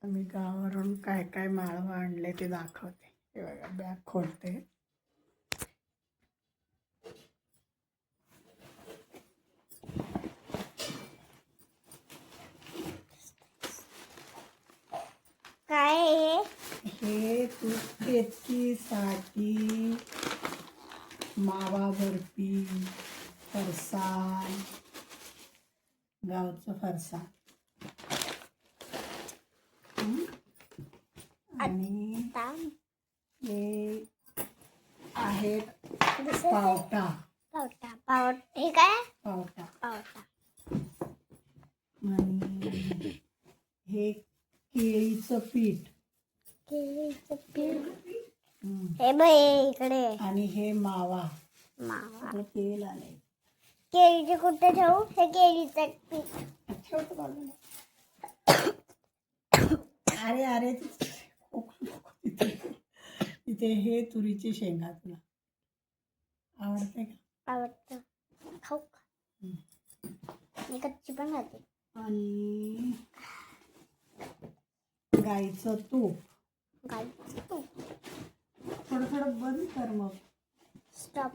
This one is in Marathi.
मी गावावरून काय काय माळवं आणले ते दाखवते. हे बघा, बॅग खोलते. काय आहे हे तूपकेकीसाठी मावा बर्फी, फरसाण, गावचं फरसाण. आणि हे आहेत पावटा. पावटा पावट हे काय पावटा पावटा आणि हे केळीचं पीठ. केळीचं पीठ हम्म. हे बाई इकडे आणि हे मावा. मावा सगळं तेल आलंय. केळीचे कुठे ठेवू हे केळीचं पीठ ठेवतो बाजूला. अरे अरे तिथे हे तुरीची शेंगा. तुला आवडते का? आवडतं खाऊ का? मी कच्ची पण खाते. आणि गाईचं तूप. गाईचं तूप थोडं थोडं बंद कर मग. स्टॉप